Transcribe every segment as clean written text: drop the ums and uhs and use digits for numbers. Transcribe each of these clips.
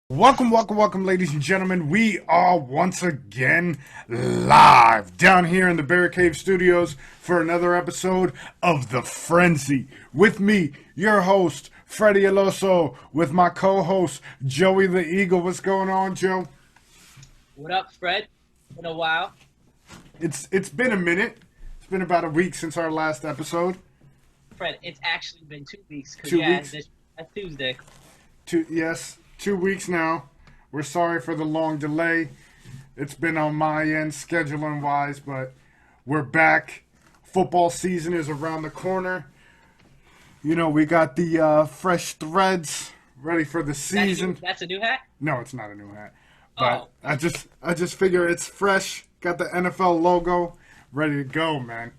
Welcome, ladies and gentlemen. We are once again live down here in the Bear Cave Studios for another episode of The Frenzy. With me, your host, Freddie Oso, with my co-host, Joey the Eagle. What's going on, Joe? What up, Fred? Been a while. It's been a minute. It's been about a week since our last episode. Fred, it's actually been 2 weeks because 2 weeks? that's Tuesday. Yes, 2 weeks now. We're sorry for the long delay. It's been on my end, scheduling wise, but we're back. Football season is around the corner. You know, we got the fresh threads ready for the season. That's a new hat? No, it's not a new hat. But Oh, I just figure it's fresh. Got the NFL logo ready to go, man.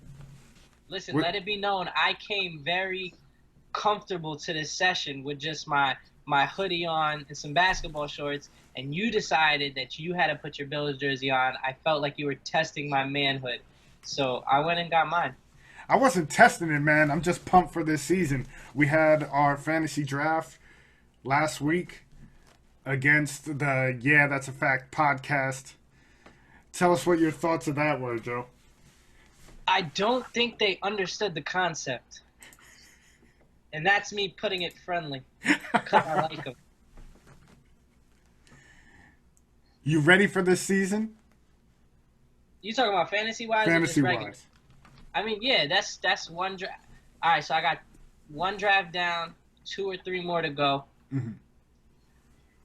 listen, What- let it be known I came very comfortable to this session with just my hoodie on and some basketball shorts, and you decided that you had to put your Bills jersey on. I felt like you were testing my manhood. So I went and got mine. I wasn't testing it, man. I'm just pumped for this season. We had our fantasy draft last week against the Yeah, That's a Fact podcast. Tell us what your thoughts of that were, Joe. I don't think they understood the concept. And that's me putting it friendly because I like them. You ready for this season? You talking about fantasy-wise or just Fantasy regular? wise. I mean, yeah, that's one draft. All right, so I got one draft down, 2 or 3 more to go. Mhm.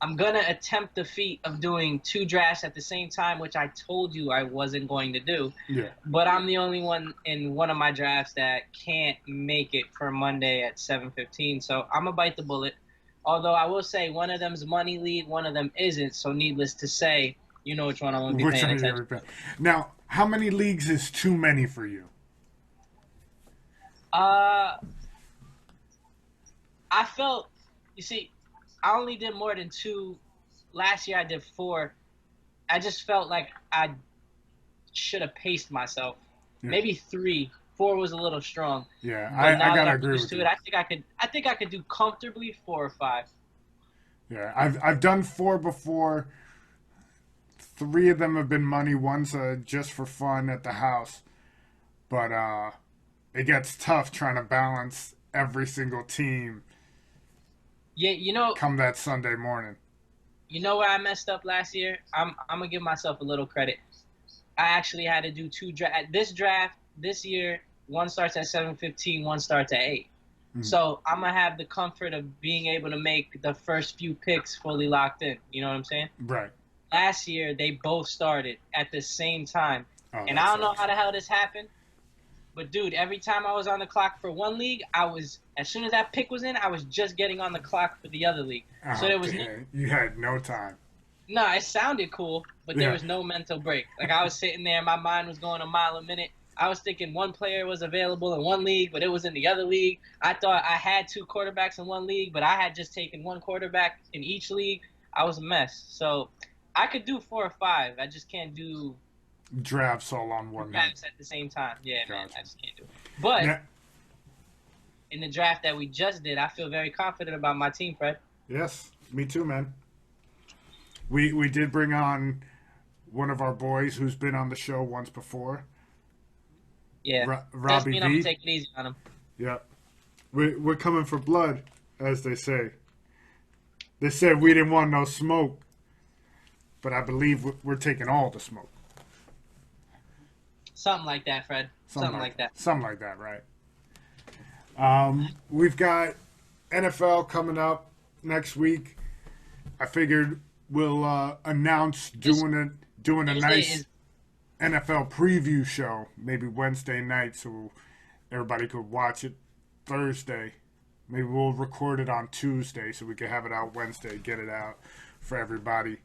I'm going to attempt the feat of doing 2 drafts at the same time, which I told you I wasn't going to do. Yeah. But I'm the only one in one of my drafts that can't make it for Monday at 7:15. So I'm going to bite the bullet. Although I will say one of them's money league, one of them isn't. So needless to say, you know which one I'm going to be Which paying one are you attention. gonna pick? Now, how many leagues is too many for you? Uh, I felt, you see, I only did more than 2. Last year I did 4. I just felt like I should have paced myself. Yeah. Maybe 3. 4 was a little strong. Yeah, But I now that gotta I'm agree used with to you. it, I think I could do comfortably 4 or 5. Yeah, I've done 4 before. 3 of them have been money. One's just for fun at the house. But it gets tough trying to balance every single team Yeah, come that Sunday morning. you know where I messed up last year? I'm gonna give myself a little credit. I actually had to do 2 draft this year. One starts at 7:15, one starts at 8. Mhm. So I'm gonna have the comfort of being able to make the first few picks fully locked in. You know what I'm saying? Right. Last year they both started at the same time, Oh, and that I don't know sucks. how the hell this happened. But dude, every time I was on the clock for one league, as soon as that pick was in, I was just getting on the clock for the other league. So there was damn. You had no time. no, it sounded cool, but there Yeah. was no mental break. Like I was sitting there, my mind was going a mile a minute. I was thinking one player was available in one league, but it was in the other league. I thought I had 2 quarterbacks in one league, but I had just taken one quarterback in each league. I was a mess. So I could do 4 or 5. I just can't do Drafts all on one night. drafts at the same time. Yeah, man, Gotcha. I just can't do it. But Yeah. in the draft that we just did, I feel very confident about my team, Fred. Yes, me too, man. We did bring on one of our boys who's been on the show once before, Yeah. Doesn't Robbie mean I'm V. gonna take it easy on him. Yep. We're coming for blood, as they say. They said we didn't want no smoke, but I believe we're taking all the smoke. Something like that, Fred. Something like that. Something like that, right? We've got NFL coming up next week. I figured we'll announce doing a Thursday nice is- NFL preview show, maybe Wednesday night, so everybody could watch it Thursday. Maybe we'll record it on Tuesday so we can have it out Wednesday, get it out for everybody.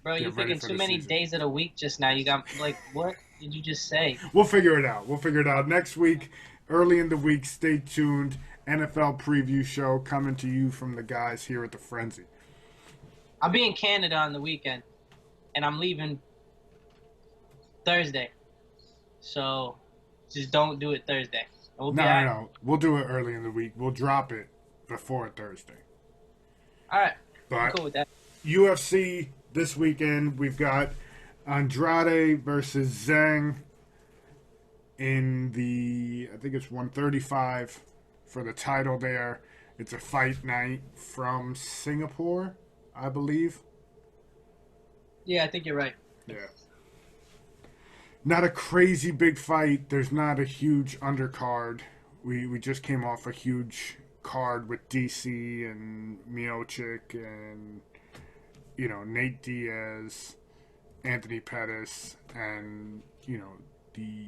Bro, you're Get ready thinking for too the many season. days of the week just now. You got, like, what did you just say? We'll figure it out. We'll figure it out next week. Early in the week, stay tuned. NFL preview show coming to you from the guys here at the Frenzy. I'll be in Canada on the weekend, and I'm leaving Thursday. So just don't do it Thursday. We'll be all right. No. We'll do it early in the week. We'll drop it before Thursday. All right. I'm But cool with that. UFC this weekend. We've got Andrade versus Zhang in the, I think it's 135 for the title there. It's a fight night from Singapore, I believe. Yeah, I think you're right. Yeah. Not a crazy big fight. There's not a huge undercard. We just came off a huge card with DC and Miocic and, Nate Diaz, Anthony Pettis, and, the...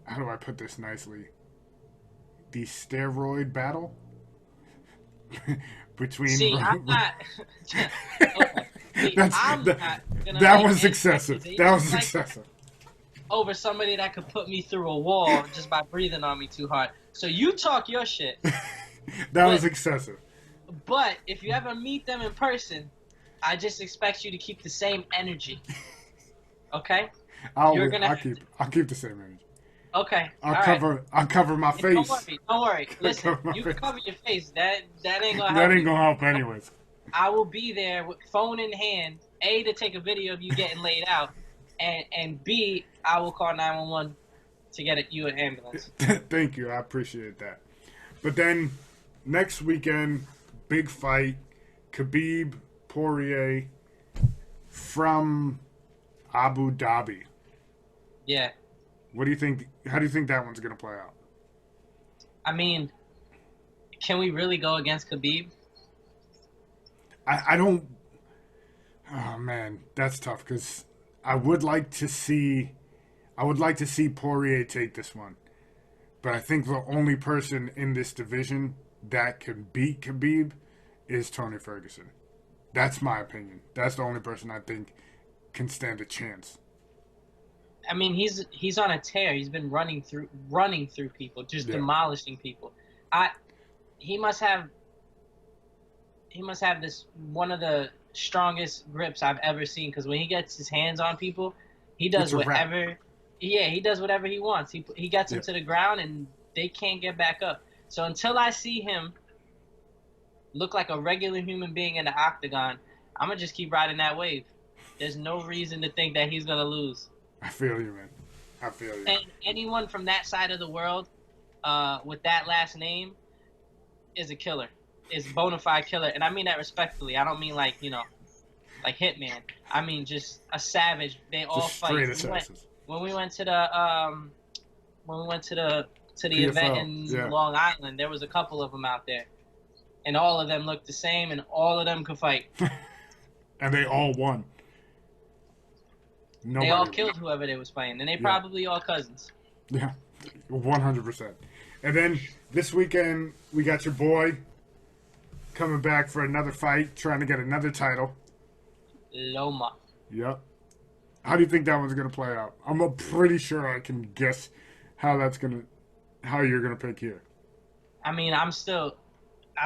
How do I put this nicely? The steroid battle? Between... See, I'm not... Okay. See, I'm not gonna that make was any excessive. That was excessive. Over somebody that could put me through a wall just by breathing on me too hard. So you talk your shit. That was excessive. But if you ever meet them in person, I just expect you to keep the same energy. Okay? I'll keep the same energy. Okay. I'll cover my face. Don't worry. Listen, you can cover your face. That ain't gonna help. That ain't gonna help anyways. I will be there with phone in hand, A, to take a video of you getting laid out, and B, I will call 911 to get you an ambulance. Thank you. I appreciate that. But then next weekend, big fight, Khabib Poirier from Abu Dhabi. Yeah. What do you think? How do you think that one's going to play out? I mean, can we really go against Khabib? I don't... Oh, man. That's tough because I would like to see Poirier take this one. But I think the only person in this division that can beat Khabib is Tony Ferguson. That's my opinion. That's the only person I think can stand a chance. I mean, he's on a tear. He's been running through people, just demolishing people. He must have this one of the strongest grips I've ever seen. Because when he gets his hands on people, he does whatever. Yeah, he does whatever he wants. He gets them to the ground and they can't get back up. So until I see him look like a regular human being in the octagon, I'm gonna just keep riding that wave. There's no reason to think that he's gonna lose. I feel you, man. I feel you. And anyone from that side of the world with that last name is a killer. Is a bona fide killer. And I mean that respectfully. I don't mean like Hitman. I mean just a savage. They all just fight. When we went to the event in Long Island, there was a couple of them out there. And all of them looked the same and all of them could fight. And they all won. They all killed whoever they was fighting, and they probably all cousins. Yeah, 100%. And then this weekend, we got your boy coming back for another fight, trying to get another title. Loma. Yep. How do you think that one's going to play out? I'm pretty sure I can guess how you're going to pick here. I mean, I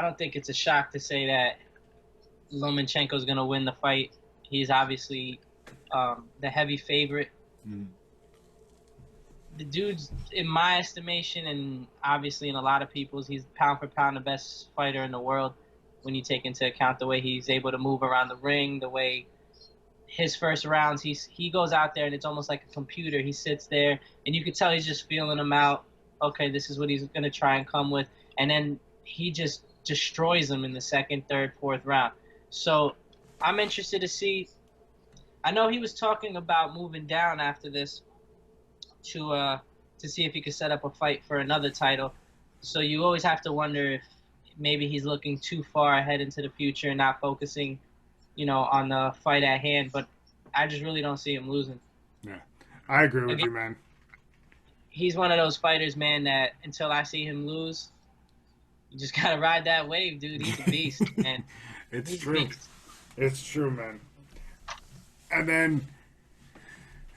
don't think it's a shock to say that Lomachenko's going to win the fight. He's obviously the heavy favorite. Mm. The dude's, in my estimation, and obviously in a lot of people's, he's pound for pound the best fighter in the world when you take into account the way he's able to move around the ring, the way his first rounds, he goes out there and it's almost like a computer. He sits there and you can tell he's just feeling them out. Okay, this is what he's going to try and come with. And then he just destroys them in the second, third, fourth round. So I'm interested to see. I know he was talking about moving down after this to see if he could set up a fight for another title. So you always have to wonder if maybe he's looking too far ahead into the future and not focusing, on the fight at hand. But I just really don't see him losing. Yeah, I agree with you, man. He's one of those fighters, man, that until I see him lose, you just gotta ride that wave, dude. He's a beast, man. It's true. It's true, man. And then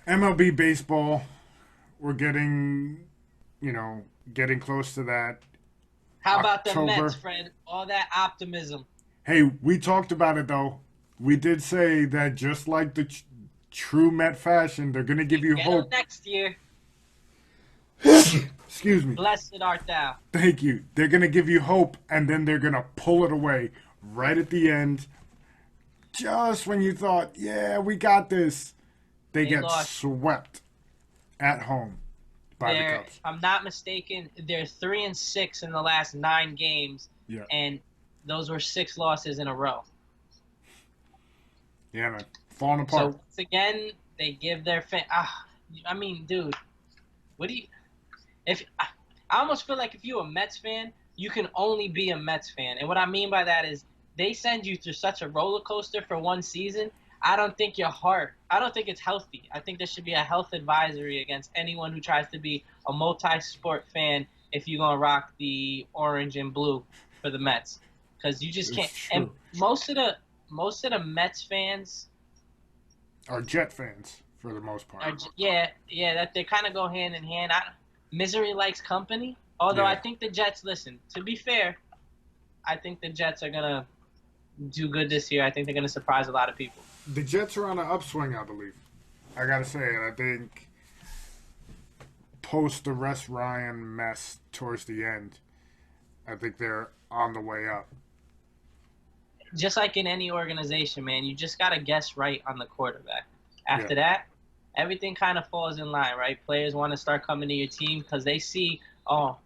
MLB baseball, we're getting close to that. How about the Mets, Fred? All that optimism. Hey, we talked about it, though. We did say that just like the true Met fashion, they're going to give you hope. Next year. Excuse me. Blessed art thou. Thank you. They're going to give you hope, and then they're going to pull it away right at the end, just when you thought, yeah, we got this, they They get lost. swept at home by the They're, Cubs. if I'm not mistaken, they're 3-6 in the last 9 games, Yeah. and those were 6 losses in a row. Yeah, man. Falling So apart. once again, they give their fan. I mean, dude, what do you? If I almost feel like if you're a Mets fan, you can only be a Mets fan, and what I mean by that is they send you through such a roller coaster for one season. I don't think your heart. I don't think it's healthy. I think there should be a health advisory against anyone who tries to be a multi-sport fan if you're gonna rock the orange and blue for the Mets, because you just can't. It's And true. most of the Mets fans Are Jet fans for the most part. that they kind of go hand in hand. Misery likes company. Although Yeah. I think the Jets, listen, to be fair, I think the Jets are gonna do good this year. I think they're gonna surprise a lot of people. The Jets are on an upswing, I believe. I gotta say it. I think post the Russ Ryan mess towards the end, I think they're on the way up. Just like in any organization, man, you just gotta guess right on the quarterback. After that, everything kind of falls in line, right? Players want to start coming to your team because they see, oh,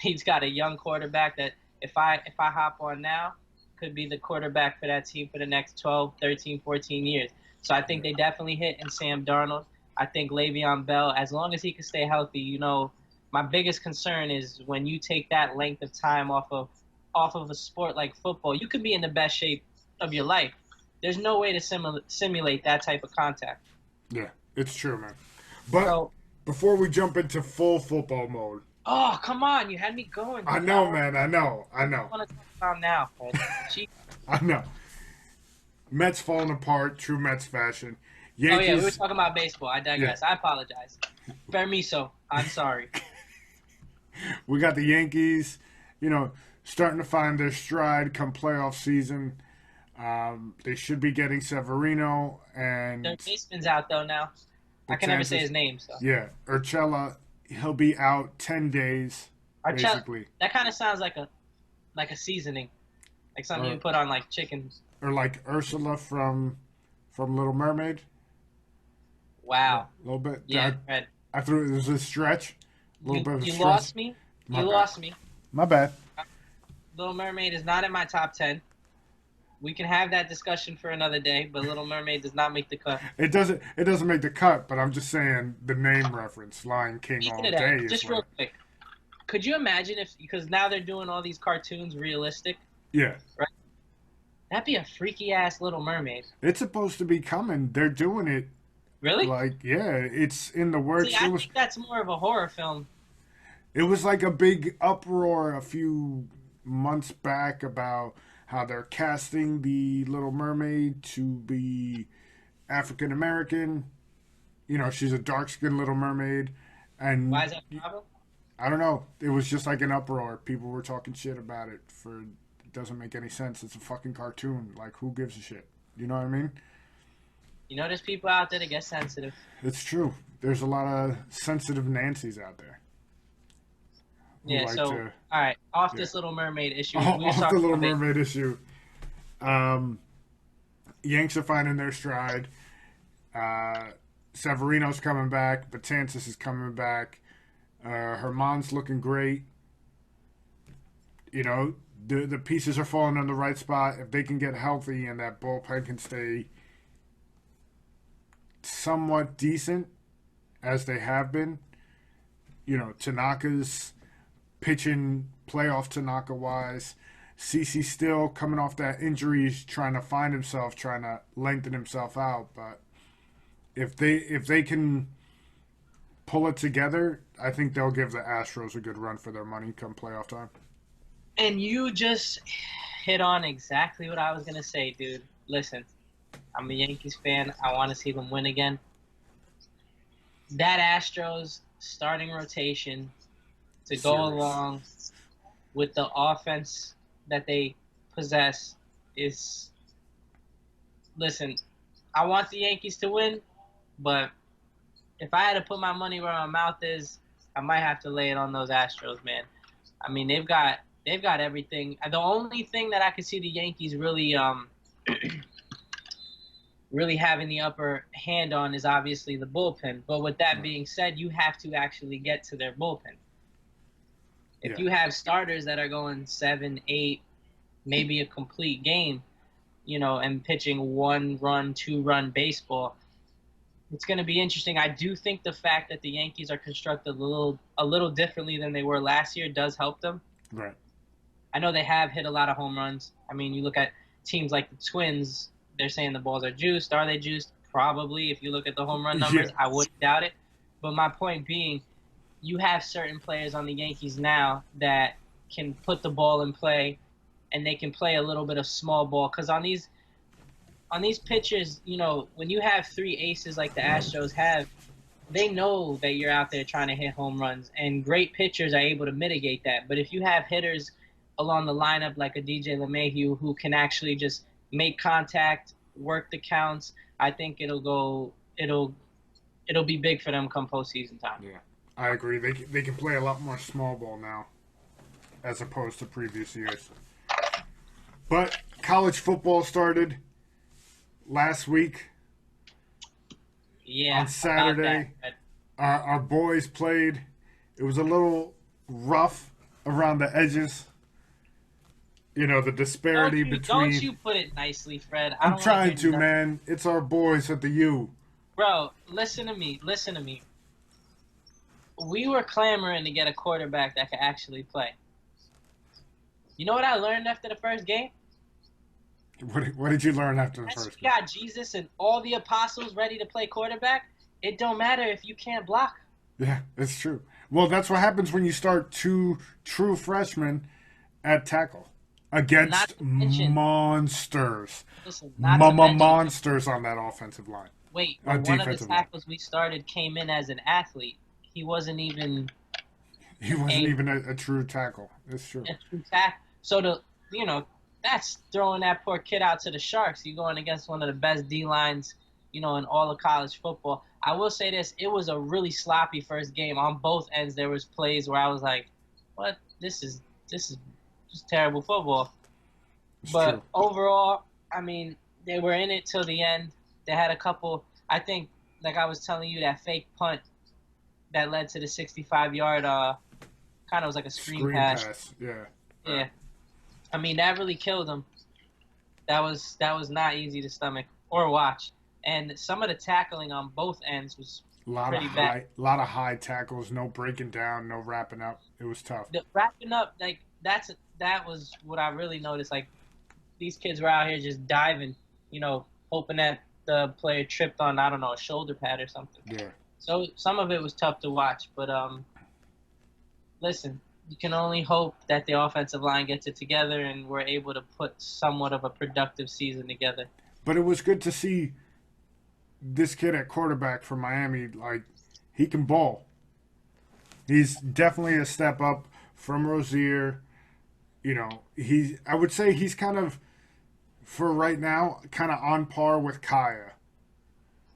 he's got a young quarterback that if I hop on now, could be the quarterback for that team for the next 12, 13, 14 years. So I think they definitely hit in Sam Darnold. I think Le'Veon Bell, as long as he can stay healthy, my biggest concern is when you take that length of time off of a sport like football, you could be in the best shape of your life. There's no way to simulate that type of contact. Yeah, it's true, man. But So, before we jump into full football mode, oh, come on. You had me going. I know, man. I know. I want to talk about now, Fred. I know. Mets falling apart, true Mets fashion. Oh, Yankees. yeah, we were talking about baseball. I digress. I apologize. Permiso. I'm sorry. We got the Yankees, starting to find their stride come playoff season. They should be getting Severino and Their baseman's out, though, now. I can never say his name, so. Yeah, Urchela, he'll be out 10 days, basically. That kind of sounds like a seasoning. Like something you put on, like, chicken. Or like Ursula from Little Mermaid. Wow. A little bit. Yeah, Fred. I thought it was a stretch. A little bit of a stretch. You lost me. My You bad. lost me. My bad. Little Mermaid is not in my top 10. We can have that discussion for another day, but Little Mermaid does not make the cut. It doesn't make the cut, but I'm just saying the name reference, Lion King all day. Just real quick, could you imagine because now they're doing all these cartoons realistic? Yeah. Right? That'd be a freaky ass Little Mermaid. It's supposed to be coming. They're doing it. Really? It's in the works. See, I think that's more of a horror film. It was like a big uproar a few months back about how they're casting the Little Mermaid to be African American. She's a dark-skinned Little Mermaid. And why is that a problem? I don't know. It was just like an uproar. People were talking shit about it. It doesn't make any sense. It's a fucking cartoon. Like, who gives a shit? You know what I mean? There's people out there that get sensitive. It's true. There's a lot of sensitive Nancys out there. Yeah, all right. This Little Mermaid issue. Off the Little Mermaid issue. Yanks are finding their stride. Severino's coming back. Betances is coming back. Herman's looking great. The pieces are falling in the right spot. If they can get healthy and that bullpen can stay somewhat decent as they have been, Tanaka's pitching playoff Tanaka wise. CC still coming off that injury, he's trying to find himself, trying to lengthen himself out. But if they can pull it together, I think they'll give the Astros a good run for their money come playoff time. And you just hit on exactly what I was gonna say, dude. Listen, I'm a Yankees fan. I want to see them win again. That Astros starting rotation to go along with the offense that they possess is... Listen, I want the Yankees to win, but if I had to put my money where my mouth is, I might have to lay it on those Astros, man. I mean, they've got They've got everything. The only thing that I could see the Yankees really having the upper hand on is obviously the bullpen. But with that Right. being said, you have to actually get to their bullpen. If Yeah. you have starters that are going 7, 8, maybe a complete game, and pitching 1-run, 2-run baseball, it's going to be interesting. I do think the fact that the Yankees are constructed a little differently than they were last year does help them. Right. I know they have hit a lot of home runs. I mean, you look at teams like the Twins, they're saying the balls are juiced. Are they juiced? Probably. If you look at the home run Yeah. numbers, I wouldn't doubt it. But my point being, you have certain players on the Yankees now that can put the ball in play, and they can play a little bit of small ball. Because on these pitchers, when you have three aces like the Astros have, they know that you're out there trying to hit home runs, and great pitchers are able to mitigate that. But if you have hitters along the lineup like a DJ LeMahieu who can actually just make contact, work the counts, I think it'll be big for them come postseason time. Yeah. I agree. They can play a lot more small ball now, as opposed to previous years. But college football started last week Yeah, on Saturday. Our boys played. It was a little rough around the edges. The disparity between. Don't you put it nicely, Fred. I I'm don't wanna trying hear to, nothing. man. It's our boys at the U. Bro, listen to me. Listen to me. We were clamoring to get a quarterback that could actually play. You know what I learned after the first game? What did you learn after the Unless first you game? got Jesus and all the apostles ready to play quarterback, it don't matter if you can't block. Yeah, it's true. Well, that's what happens when you start two true freshmen at tackle Not against to mention, monsters. listen, not to Mama mention, monsters on that offensive line. wait, but one of the Defensive line. tackles we started came in as an athlete. He wasn't even He wasn't a, even a true tackle. It's true. a true tackle. So that's throwing that poor kid out to the Sharks. You're going against one of the best D lines, in all of college football. I will say this: it was a really sloppy first game on both ends. There was plays where I was like, "What? This is just terrible football." It's true. But overall, I mean, they were in it till the end. They had a couple. I think, like I was telling you, that fake punt that led to the 65-yard kind of was like a screen Screen pass. pass. Yeah. Yeah, I mean that really killed them. That was not easy to stomach or watch. And some of the tackling on both ends was pretty bad. Lot of high tackles. No breaking down. No wrapping up. It was tough. The wrapping up, like that was what I really noticed. Like these kids were out here just diving, hoping that the player tripped on, I don't know, a shoulder pad or something. Yeah. So some of it was tough to watch, but listen, you can only hope that the offensive line gets it together and we're able to put somewhat of a productive season together. But it was good to see this kid at quarterback for Miami. Like, he can ball. He's definitely a step up from Rozier. I would say he's kind of, for right now, kind of on par with Kaya.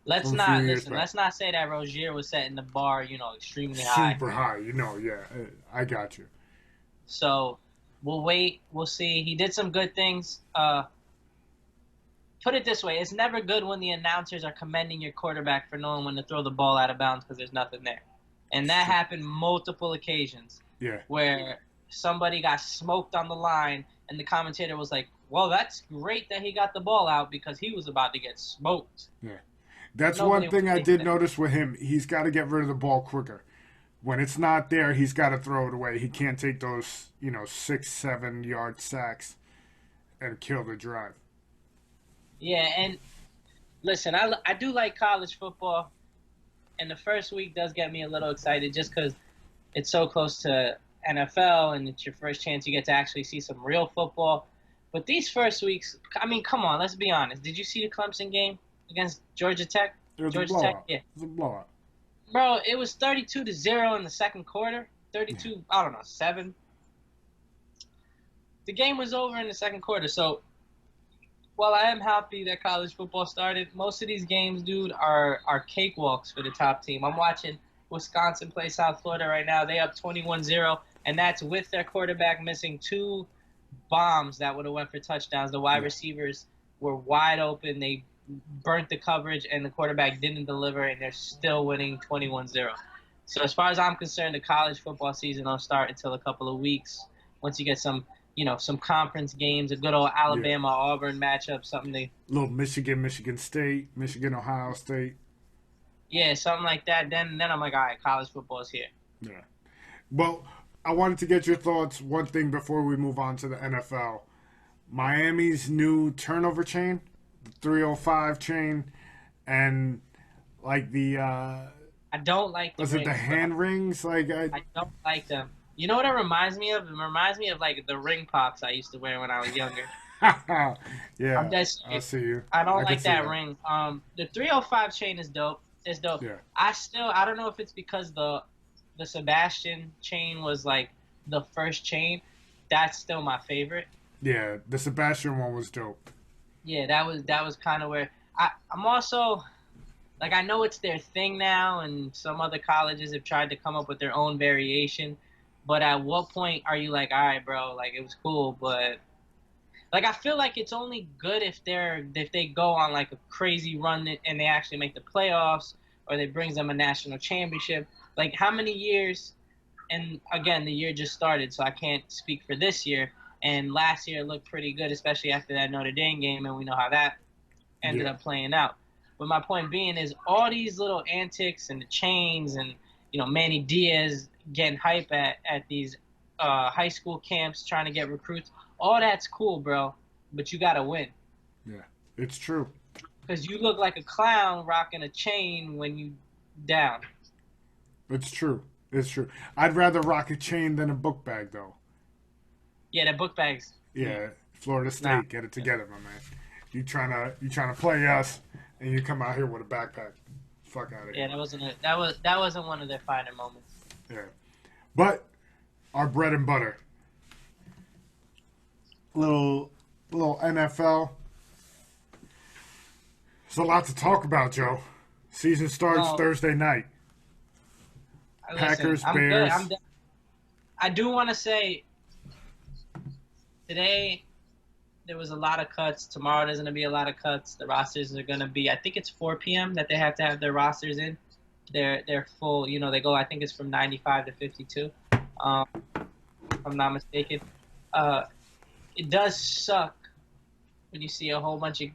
Let's From a not few years listen. back. Let's not say that Rozier was setting the bar, extremely high. Super high, yeah. I got you. So we'll wait. We'll see. He did some good things. Put it this way: it's never good when the announcers are commending your quarterback for knowing when to throw the ball out of bounds because there's nothing there. And that happened multiple occasions Yeah. where somebody got smoked on the line, and the commentator was like, "Well, that's great that he got the ball out because he was about to get smoked." Yeah. That's Nobody one thing would I think did that. notice with him. He's got to get rid of the ball quicker. When it's not there, he's got to throw it away. He can't take those, 6-7 yard sacks and kill the drive. Yeah, and listen, I do like college football, and the first week does get me a little excited just because it's so close to NFL and it's your first chance you get to actually see some real football. But these first weeks, I mean, come on, let's be honest. Did you see the Clemson game against Georgia Tech? It was Georgia a blowout. Tech, yeah. It was a blowout. Bro, it was 32-0 in the second quarter. 32, I don't know, 7. The game was over in the second quarter. So while I am happy that college football started, most of these games, dude, are cakewalks for the top team. I'm watching Wisconsin play South Florida right now. They up 21-0. and that's with their quarterback missing two bombs that would have went for touchdowns. The wide Yeah. receivers were wide open. They burnt the coverage, and the quarterback didn't deliver, and they're still winning 21-0. So as far as I'm concerned, the college football season don't start until a couple of weeks. Once you get some conference games, a good old Yeah. Alabama Auburn matchup, something they Little Michigan, Michigan State, Michigan, Ohio State. yeah, something like that. Then I'm like, all right, college football is here. Yeah. Well, I wanted to get your thoughts. One thing before we move on to the NFL. Miami's new turnover chain, the 305 chain, and like the I don't like the was it the rings, bro. hand rings? Like I don't like them. You know what it reminds me of? It reminds me of like the ring pops I used to wear when I was younger. I'm yeah, just I see you. I don't I can like see that that. ring. The 305 chain is dope. It's dope. Yeah, I don't know if it's because the Sebastian chain was like the first chain. That's still my favorite. yeah. The Sebastian one was dope. Yeah, that was kind of where I'm also like I know it's their thing now, and some other colleges have tried to come up with their own variation. But at what point are you like, all right, bro, like it was cool, but like I feel like it's only good if they go on like a crazy run and they actually make the playoffs or they brings them a national championship. Like how many years? And again, the year just started, so I can't speak for this year. And last year looked pretty good, especially after that Notre Dame game, and we know how that ended Yeah, up playing out. But my point being is all these little antics and the chains and Manny Diaz getting hype at these high school camps trying to get recruits. All that's cool, bro. But you gotta win yeah. It's true. because you look like a clown rocking a chain when you down. It's true. It's true. I'd rather rock a chain than a book bag, though. Yeah, that book bags. Yeah, Florida Nah. State, get it together, my man. You trying to play us, and you come out here with a backpack. Fuck out of Yeah, here. that wasn't one of their finer moments. Yeah, but our bread and butter, little little NFL. There's a lot to talk about, Joe. Season starts No, Thursday night. listen, Packers, I'm good. Bears. I do want to say today there was a lot of cuts. Tomorrow there's going to be a lot of cuts. The rosters are going to be, I think it's 4 p.m. that they have to have their rosters in. They're full. They go. I think it's from 95 to 52. If I'm not mistaken. Uh, it does suck when you see a whole bunch of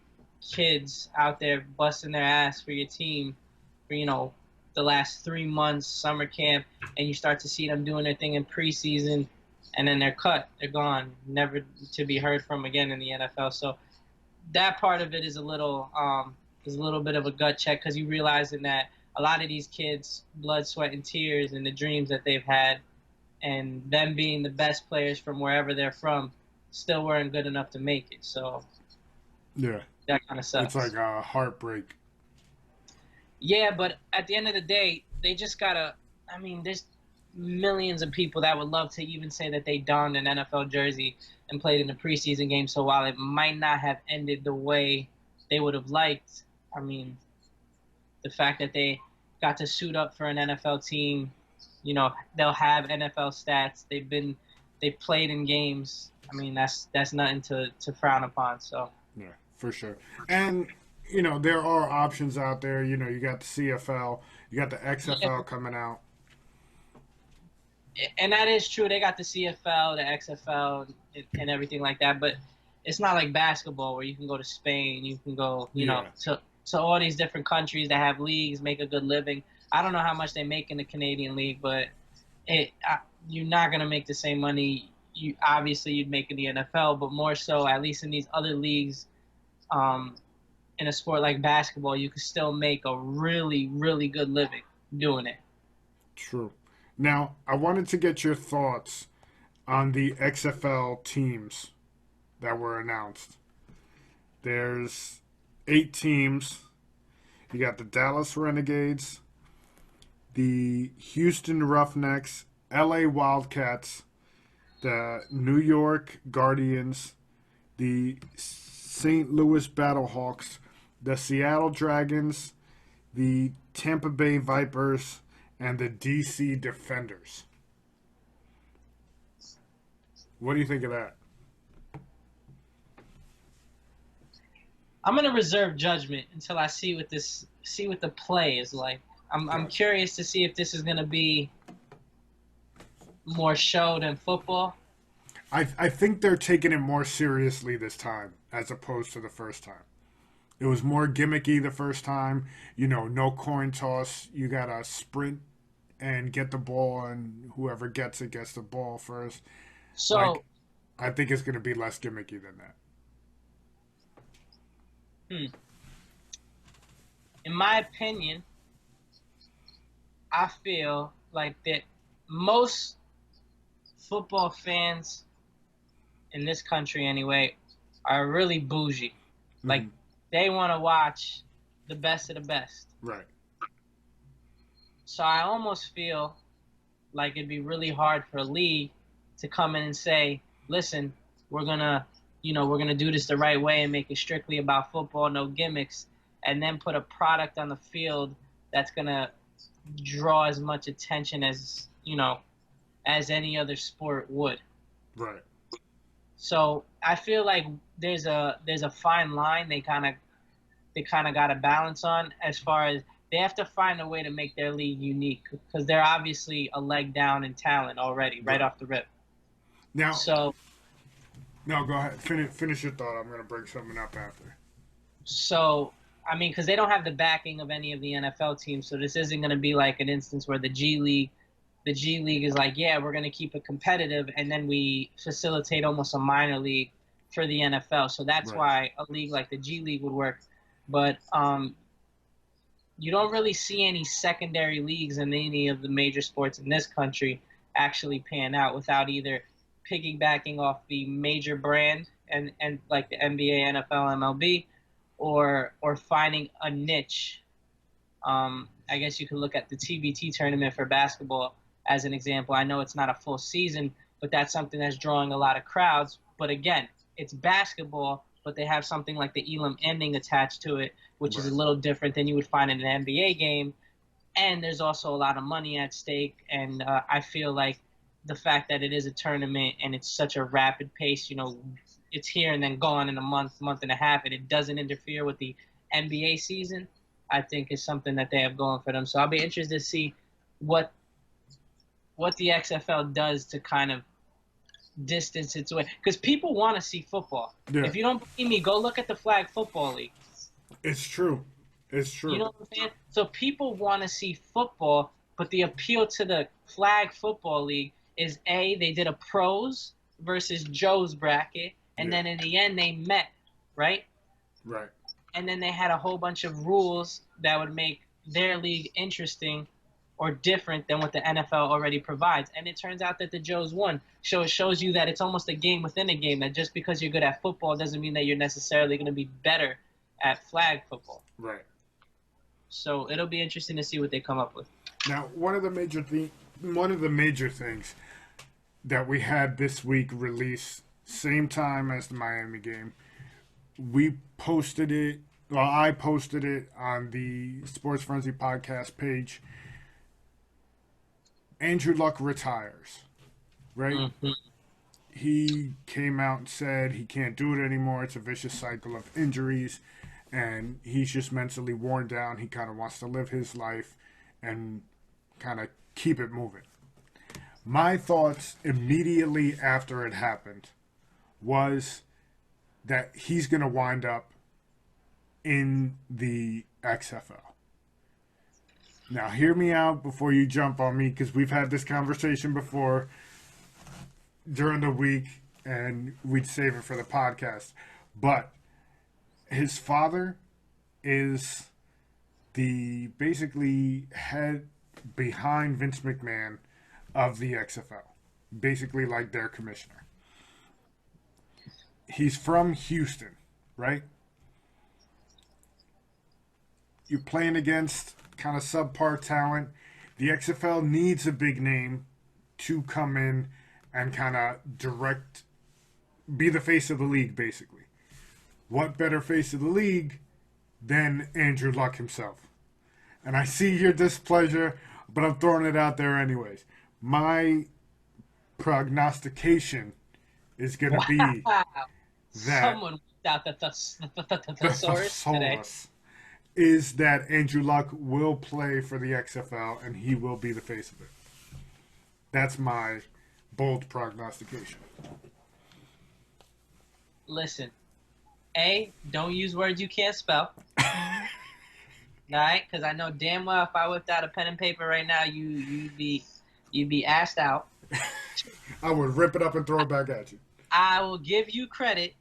kids out there busting their ass for your team for the last 3 months summer camp, and you start to see them doing their thing in preseason, and then they're cut, they're gone, never to be heard from again in the NFL. So that part of it is a little bit of a gut check because you realizing that a lot of these kids, blood, sweat, and tears, and the dreams that they've had, and them being the best players from wherever they're from, still weren't good enough to make it. So Yeah, that kind of it's sucks. like a heartbreak. Yeah, but at the end of the day, they just gotta. I mean, there's millions of people that would love to even say that they donned an NFL jersey and played in a preseason game. So while it might not have ended the way they would have liked, I mean, the fact that they got to suit up for an NFL team, they'll have NFL stats. They played in games. I mean, that's nothing to frown upon. So Yeah, for sure. And there are options out there. You got the CFL, you got the yeah, XFL coming out. and that is true. They got the CFL, the XFL, and everything like that. But it's not like basketball where you can go to Spain, you can go, Yeah, to all these different countries that have leagues, make a good living. I don't know how much they make in the Canadian league, but you're not gonna make the same money you'd make in the NFL, but more so at least in these other leagues. Um, in a sport like basketball, you can still make a really, really good living doing it. true. Now, I wanted to get your thoughts on the XFL teams that were announced. There's 8 teams. You got the Dallas Renegades, the Houston Roughnecks, LA Wildcats, the New York Guardians, the St. Louis Battlehawks, the Seattle Dragons, the Tampa Bay Vipers, and the DC Defenders. What do you think of that? I'm gonna reserve judgment until I see what the play is like. I'm Gotcha. curious to see if this is gonna be more show than football. I think they're taking it more seriously this time as opposed to the first time. It was more gimmicky the first time. No coin toss. You gotta sprint and get the ball, and whoever gets it gets the ball first. So, Like, I think it's gonna be less gimmicky than that. hmm, in my opinion, I feel like that most football fans in this country, anyway, are really bougie. Like Mm-hmm. they want to watch the best of the best. Right. So I almost feel like it'd be really hard for a league to come in and say, listen, we're gonna, we're gonna do this the right way and make it strictly about football, no gimmicks, and then put a product on the field that's gonna draw as much attention as as any other sport would. Right. So I feel like there's a fine line they kind of got to balance on as far as they have to find a way to make their league unique because they're obviously a leg down in talent already right Right. off the rip. Now, So no, go ahead. Finish your thought. I'm gonna bring something up after. so I mean because they don't have the backing of any of the NFL teams, so this isn't going to be like an instance where the G League is like, yeah, we're going to keep it competitive, and then we facilitate almost a minor league for the NFL. So that's Right. why a league like the G League would work. But you don't really see any secondary leagues in any of the major sports in this country actually pan out without either piggybacking off the major brand and like the NBA, NFL, MLB, or finding a niche. I guess you could look at the TBT tournament for basketball as an example. I know it's not a full season, but that's something that's drawing a lot of crowds. But again, it's basketball, but they have something like the Elam ending attached to it, which is Right. a little different than you would find in an NBA game. And there's also a lot of money at stake. And I feel like the fact that it is a tournament and it's such a rapid pace, it's here and then gone in a month and a half, and it doesn't interfere with the NBA season, I think is something that they have going for them. So I'll be interested to see what the XFL does to kind of distance its way, because people want to see football. Yeah. If you don't believe me, go look at the Flag Football League. It's true. It's You true. know what I'm saying? So people want to see football, but the appeal to the Flag Football League is they did a pros versus Joe's bracket, and Yeah. then in the end they met, right? Right. And then they had a whole bunch of rules that would make their league interesting or different than what the NFL already provides. And it turns out that the Joes won. So it shows you that it's almost a game within a game, that just because you're good at football doesn't mean that you're necessarily going to be better at flag football. Right. So it'll be interesting to see what they come up with. Now, one of the major things that we had this week released same time as the Miami game. We posted it. Well, I posted it on the Sports Frenzy podcast page. Andrew Luck retires, right? Mm-hmm. He came out and said he can't do it anymore. It's a vicious cycle of injuries, and he's just mentally worn down. He kind of wants to live his life and kind of keep it moving. My thoughts immediately after it happened was that he's going to wind up in the XFL. Now, hear me out before you jump on me, because we've had this conversation before during the week, and we'd save it for the podcast. But his father is the basically head behind Vince McMahon of the XFL, basically like their commissioner. He's from Houston, right? You're playing against kind of subpar talent. The XFL needs a big name to come in and kind of be the face of the league, basically. What better face of the league than Andrew Luck himself? And I see your displeasure, but I'm throwing it out there anyways. My prognostication is going to be Wow. that Someone whipped out the the thesaurus today. thesaurus is that Andrew Luck will play for the XFL and he will be the face of it. That's my bold prognostication. Listen, A, don't use words you can't spell. Alright? Because I know damn well if I whipped out a pen and paper right now, you'd be asked out. I would rip it up and throw it back at you. I will give you credit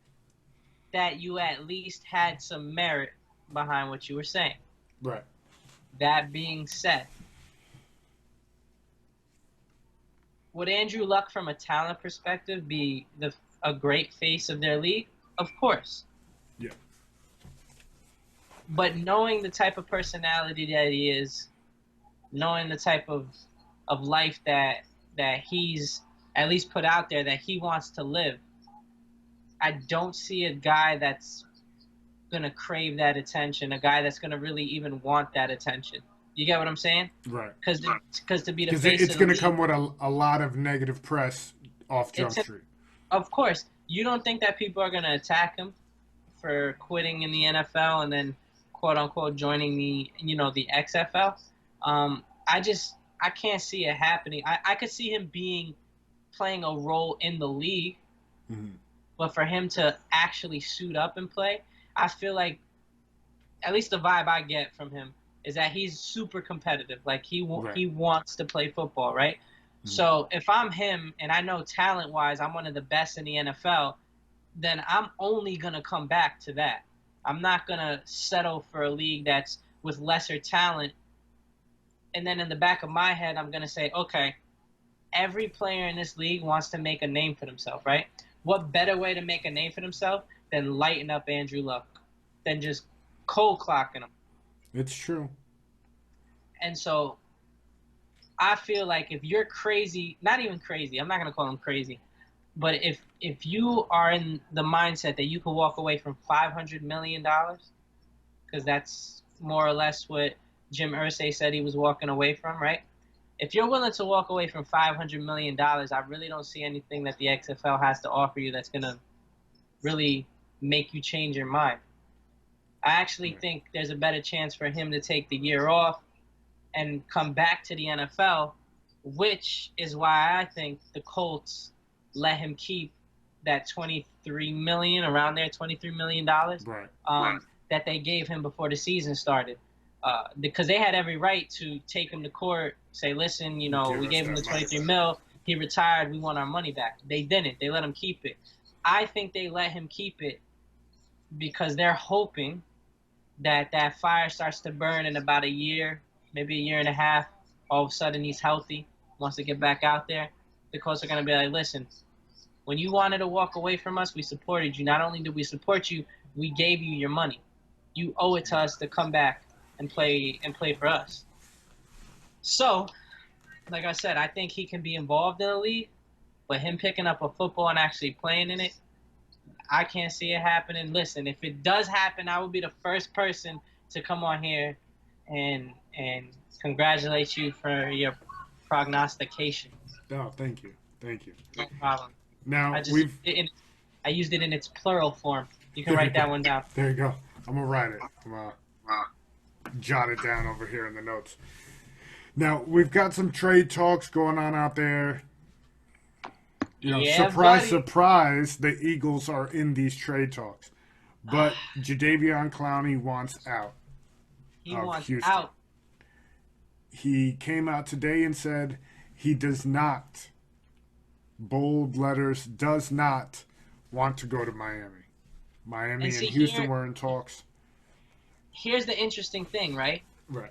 that you at least had some merit behind what you were saying. Right. That being said, would Andrew Luck, from a talent perspective, be a great face of their league? Of course. Yeah. But knowing the type of personality that he is, knowing the type of life that he's at least put out there that he wants to live, I don't see a guy that's going to crave that attention, a guy that's going to really even want that attention. You get what I'm saying? Right. Because to be the face It's of the going to league, come with a lot of negative press off Jump Street. Of course. You don't think that people are going to attack him for quitting in the NFL and then quote unquote joining the XFL? I can't see it happening. I could see him playing a role in the league, but for him to actually suit up and play, I feel like, at least the vibe I get from him is that he's super competitive. Like he wants to play football, right? So if I'm him and I know talent-wise I'm one of the best in the NFL, then I'm only going to come back to that. I'm not going to settle for a league that's with lesser talent. And then in the back of my head, I'm going to say, okay, every player in this league wants to make a name for themselves, right? What better way to make a name for themselves than lighting up Andrew Luck, than just cold clocking him? It's true. And so I feel like if you're crazy, not even crazy, I'm not going to call him crazy, but if you are in the mindset that you could walk away from $500 million, because that's more or less what Jim Irsay said he was walking away from, right? If you're willing to walk away from $500 million, I really don't see anything that the XFL has to offer you that's going to really make you change your mind. I actually think there's a better chance for him to take the year off and come back to the NFL, which is why I think the Colts let him keep that $23 million, around there, $23 million that they gave him before the season started. Because they had every right to take him to court, say, listen, we gave him the 23 mil, he retired, we want our money back. They didn't. They let him keep it. I think they let him keep it because they're hoping that fire starts to burn in about a year, maybe a year and a half. All of a sudden he's healthy, wants to get back out there. The Colts are going to be like, listen, when you wanted to walk away from us, we supported you. Not only did we support you, we gave you your money. You owe it to us to come back and play for us. So, like I said, I think he can be involved in the league, but him picking up a football and actually playing in it, I can't see it happening. Listen, if it does happen, I will be the first person to come on here and congratulate you for your prognostication. Oh, thank you. No problem. Now I used it in its plural form. You can write that one down. There you go. I'm gonna write it. I'm gonna jot it down over here in the notes. Now we've got some trade talks going on out there. Surprise, the Eagles are in these trade talks. But Jadeveon Clowney wants out. He wants Houston. Out. He came out today and said he does not, bold letters, does not want to go to Miami. Miami and Houston were in talks. Here's the interesting thing, right? Right.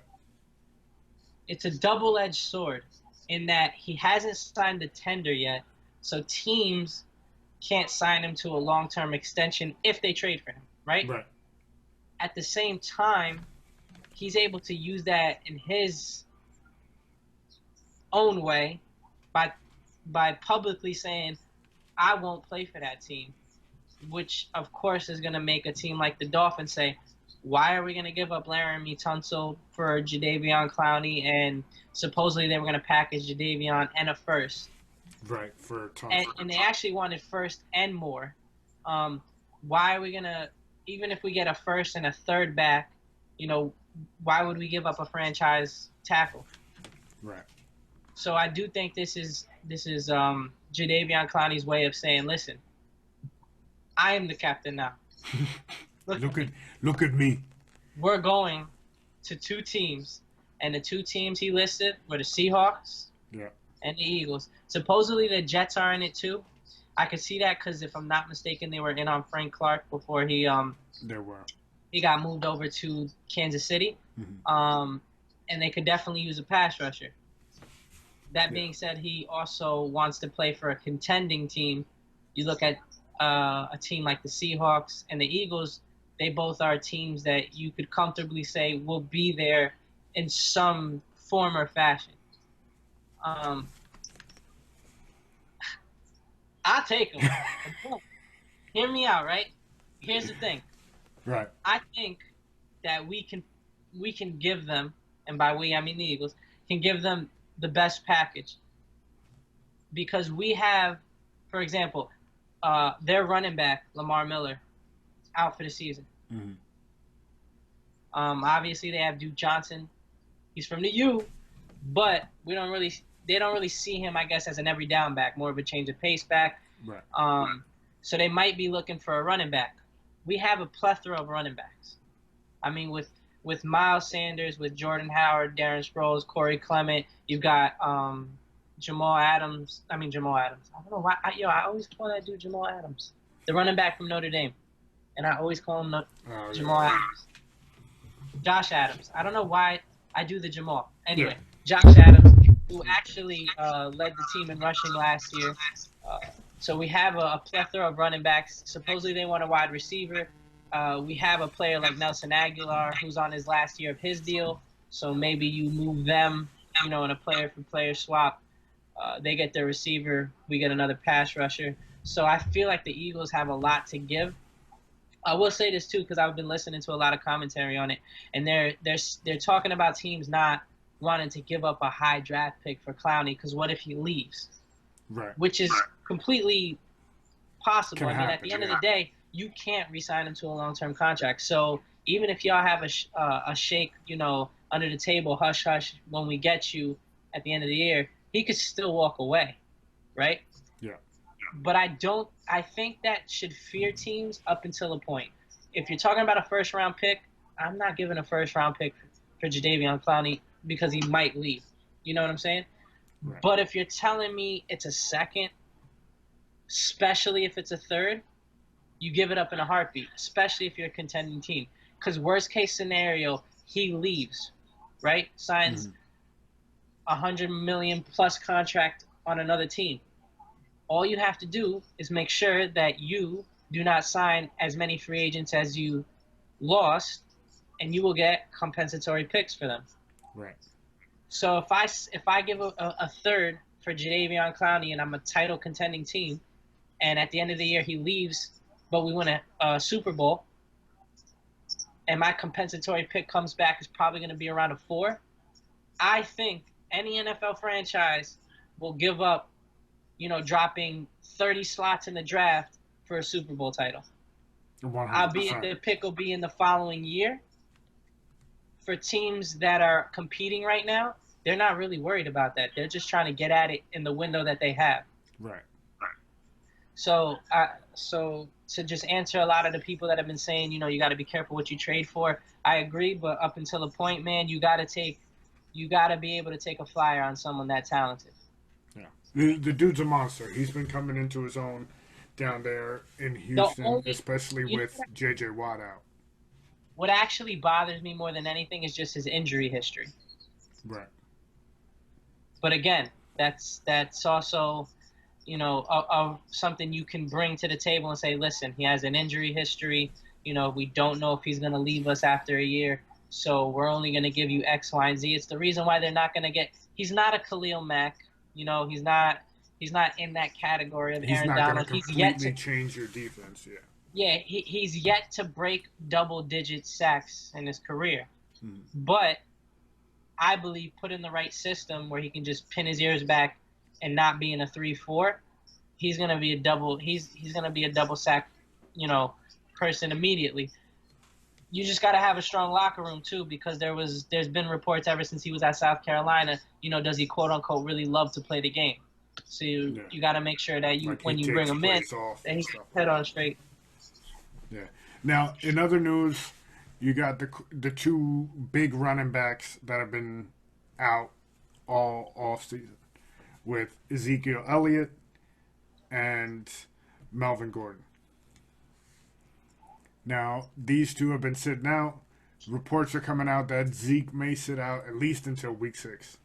It's a double-edged sword in that he hasn't signed the tender yet, so teams can't sign him to a long-term extension if they trade for him, right? Right. At the same time, he's able to use that in his own way by publicly saying, I won't play for that team, which, of course, is going to make a team like the Dolphins say, why are we going to give up Laramie Tunsil for Jadeveon Clowney? And supposedly they were going to package Jadeveon and a first. Right, for tons. And they actually wanted first and more. Why are we gonna, even if we get a first and a third back, you know, why would we give up a franchise tackle? Right. So I do think this is Jadeveon Clowney's way of saying, listen, I am the captain now. Look at Look at me. look at me. We're going to two teams, and the two teams he listed were the Seahawks Yeah. and the Eagles. Supposedly the Jets are in it too. I could see that because if I'm not mistaken, they were in on Frank Clark before There were. he got moved over to Kansas City. Mm-hmm. And they could definitely use a pass rusher. That Yeah. being said, he also wants to play for a contending team. You look at a team like the Seahawks and the Eagles, they both are teams that you could comfortably say will be there in some form or fashion. Um, I'll take them. Hear me out, right? Here's the thing. Right. I think that we can give them, and by we I mean the Eagles, can give them the best package because we have, for example, their running back Lamar Miller out for the season. Mm-hmm. Obviously they have Duke Johnson. He's from the U, but they don't really see him, I guess, as an every down back, more of a change of pace back. Right. So they might be looking for a running back. We have a plethora of running backs. I mean, with Miles Sanders, with Jordan Howard, Darren Sproles, Corey Clement, you've got Jamal Adams. I don't know why. I always call that dude Jamal Adams, the running back from Notre Dame, and I always call him Jamal Adams. Josh Adams. I don't know why I do the Jamal. Anyway, Josh Adams, who actually led the team in rushing last year. So we have a plethora of running backs. Supposedly they want a wide receiver. We have a player like Nelson Aguilar who's on his last year of his deal. So maybe you move them, in a player-for-player swap. They get their receiver. We get another pass rusher. So I feel like the Eagles have a lot to give. I will say this too because I've been listening to a lot of commentary on it, and they're talking about teams not wanting to give up a high draft pick for Clowney because what if he leaves? Right. Which is completely possible. Can I mean, happen, at the end of the day, you can't re-sign him to a long-term contract. So even if y'all have a shake, under the table, hush hush, when we get you at the end of the year, he could still walk away, right? Yeah. But I think that should fear teams up until a point. If you're talking about a first-round pick, I'm not giving a first-round pick for Jadeveon Clowney because he might leave. You know what I'm saying? Right. But if you're telling me it's a second, especially if it's a third, you give it up in a heartbeat, especially if you're a contending team. Because worst-case scenario, he leaves, right? Signs $100 million plus contract on another team. All you have to do is make sure that you do not sign as many free agents as you lost, and you will get compensatory picks for them. Right. So if I give a third for Jadeveon Clowney and I'm a title contending team, and at the end of the year he leaves, but we win a Super Bowl, and my compensatory pick comes back is probably going to be around a 4, I think any NFL franchise will give up, dropping 30 slots in the draft for a Super Bowl title. 100%. Albeit the pick will be in the following year. For teams that are competing right now, they're not really worried about that. They're just trying to get at it in the window that they have. Right. So to just answer a lot of the people that have been saying, you got to be careful what you trade for. I agree, but up until a point, man, you got to be able to take a flyer on someone that talented. Yeah. The dude's a monster. He's been coming into his own down there in Houston, especially with J.J. Watt out. What actually bothers me more than anything is just his injury history. Right. But again, that's also, something you can bring to the table and say, listen, he has an injury history. We don't know if he's going to leave us after a year. So we're only going to give you X, Y, and Z. It's the reason why they're not going to get – he's not a Khalil Mack. He's not in that category of Aaron Donald. He's not going to completely change your defense, yeah. Yeah, he's yet to break double-digit sacks in his career. But I believe put in the right system where he can just pin his ears back and not being a 3-4, he's gonna be a double. He's gonna be a double sack, person immediately. You just got to have a strong locker room too, because there's been reports ever since he was at South Carolina. Does he quote unquote really love to play the game? So you got to make sure that like when he you bring takes him in, plays off that and he's stuff head like on straight. Yeah. Now, in other news, you got the two big running backs that have been out all off season with Ezekiel Elliott and Melvin Gordon. Now, these two have been sitting out. Reports are coming out that Zeke may sit out at least until week 6.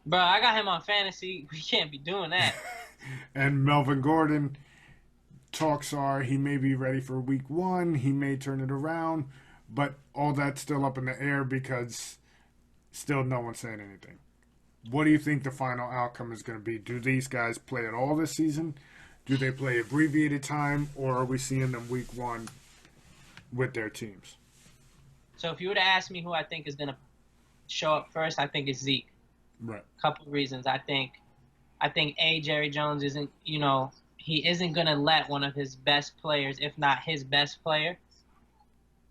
Bro, I got him on fantasy. We can't be doing that. And Melvin Gordon, talks are he may be ready for week 1. He may turn it around. But all that's still up in the air because still no one's saying anything. What do you think the final outcome is going to be? Do these guys play at all this season? Do they play abbreviated time? Or are we seeing them week 1 with their teams? So if you were to ask me who I think is going to show up first, I think it's Zeke. Right. Couple of reasons. I think Jerry Jones isn't, he isn't going to let one of his best players, if not his best player,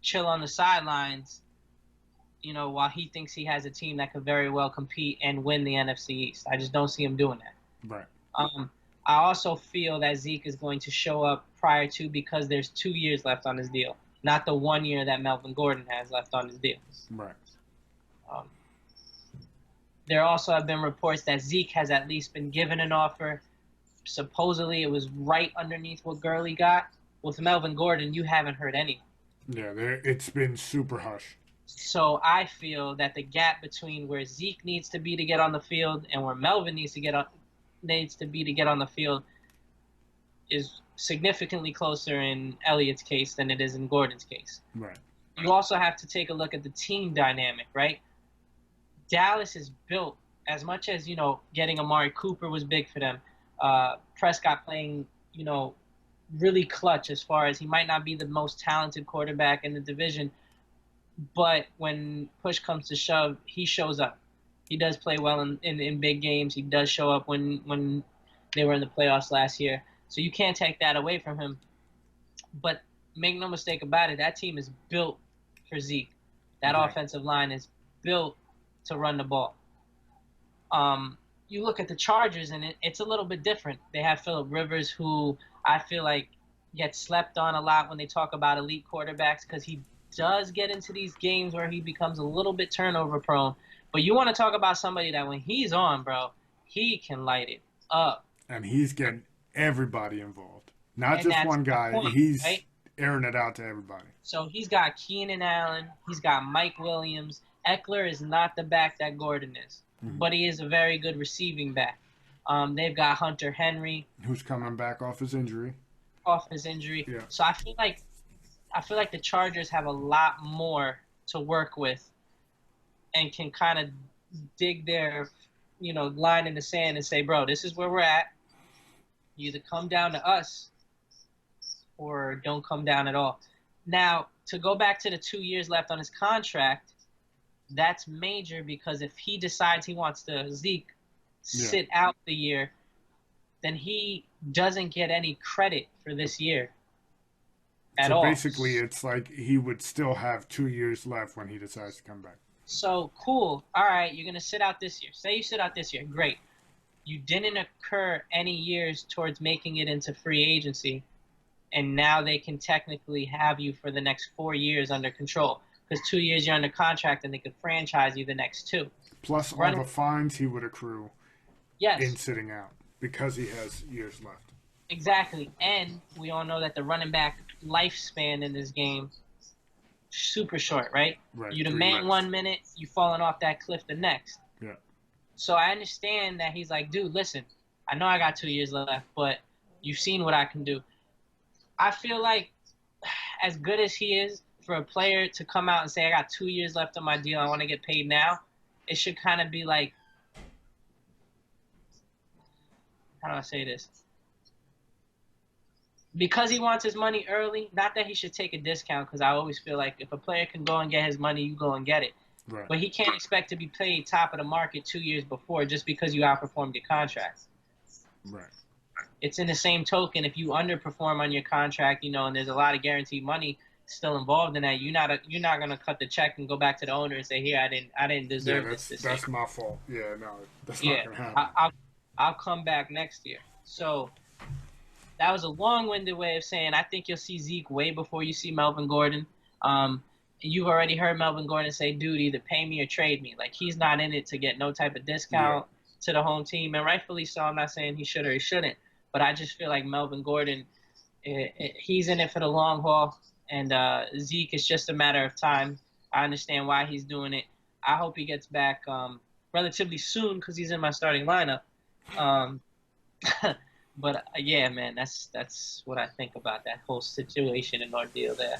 chill on the sidelines, while he thinks he has a team that could very well compete and win the NFC East. I just don't see him doing that. Right. I also feel that Zeke is going to show up prior to, because there's 2 years left on his deal, not the 1 year that Melvin Gordon has left on his deal. Right. There also have been reports that Zeke has at least been given an offer. Supposedly it was right underneath what Gurley got. With Melvin Gordon, you haven't heard anything. Yeah, it's been super hush. So I feel that the gap between where Zeke needs to be to get on the field and where Melvin needs to be to get on the field is significantly closer in Elliott's case than it is in Gordon's case. Right. You also have to take a look at the team dynamic, right? Dallas is built, as much as, getting Amari Cooper was big for them. Prescott playing, really clutch, as far as he might not be the most talented quarterback in the division, but when push comes to shove, he shows up. He does play well in big games. He does show up when they were in the playoffs last year. So you can't take that away from him. But make no mistake about it, that team is built for Zeke. That offensive line is built to run the ball. You look at the Chargers, and it's a little bit different. They have Phillip Rivers, who I feel like gets slept on a lot when they talk about elite quarterbacks, because he does get into these games where he becomes a little bit turnover prone. But you want to talk about somebody that when he's on, bro, he can light it up. And he's getting everybody involved. Not just one guy. He's airing it out to everybody. So he's got Keenan Allen. He's got Mike Williams. Eckler is not the back that Gordon is, but he is a very good receiving back. They've got Hunter Henry, who's coming back off his injury. Yeah. So I feel like the Chargers have a lot more to work with, and can kind of dig their, line in the sand and say, bro, this is where we're at. You either come down to us or don't come down at all. Now, to go back to the 2 years left on his contract, that's major, because if he decides he wants to sit out the year, then he doesn't get any credit for this year at all. So basically, it's like he would still have 2 years left when he decides to come back. So, cool. All right, you're going to sit out this year. Say you sit out this year. Great. You didn't occur any years towards making it into free agency, and now they can technically have you for the next 4 years under control. Because 2 years you're under contract, and they could franchise you the next 2. Plus all the fines he would accrue in sitting out, because he has years left. Exactly. And we all know that the running back lifespan in this game, super short, right? You demand 1 minute, you falling off that cliff the next. Yeah. So I understand that he's like, dude, listen, I know I got 2 years left, but you've seen what I can do. I feel like, as good as he is, for a player to come out and say, I got 2 years left on my deal, I want to get paid now, it should kind of be like, how do I say this? Because he wants his money early, not that he should take a discount, because I always feel like if a player can go and get his money, you go and get it. Right. But he can't expect to be paid top of the market 2 years before just because you outperformed your contract. Right. It's in the same token, if you underperform on your contract, and there's a lot of guaranteed money still involved in that, you're not gonna cut the check and go back to the owner and say, here, I didn't deserve this year. That's my fault. Yeah, no, that's not Yeah, gonna happen. I'll come back next year. So that was a long-winded way of saying I think you'll see Zeke way before you see Melvin Gordon. You've already heard Melvin Gordon say, dude, either pay me or trade me. Like, he's not in it to get no type of discount to the home team, and rightfully so. I'm not saying he should or he shouldn't, but I just feel like Melvin Gordon, he's in it for the long haul, and Zeke is just a matter of time. I understand why he's doing it. I hope he gets back relatively soon because he's in my starting lineup. But yeah, man, that's what I think about that whole situation and ordeal there.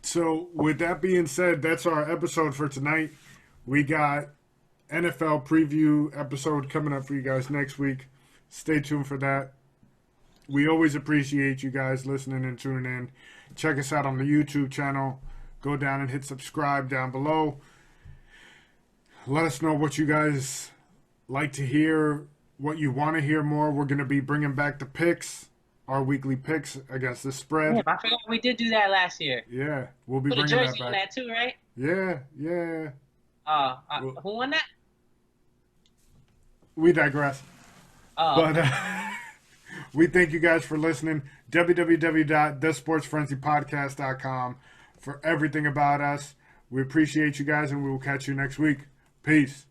So, with that being said, that's our episode for tonight. We got NFL preview episode coming up for you guys next week. Stay tuned for that. We always appreciate you guys listening and tuning in. Check us out on the YouTube channel. Go down and hit subscribe down below. Let us know what you guys like to hear, what you want to hear more. We're going to be bringing back the picks, our weekly picks against the spread. Yeah, I forgot we did do that last year. Yeah, we'll be Put a bringing jersey that in back. that too, right? Yeah. Who won that? We digress. But we thank you guys for listening. www.thesportsfrenzypodcast.com for everything about us. We appreciate you guys, and we will catch you next week. Peace.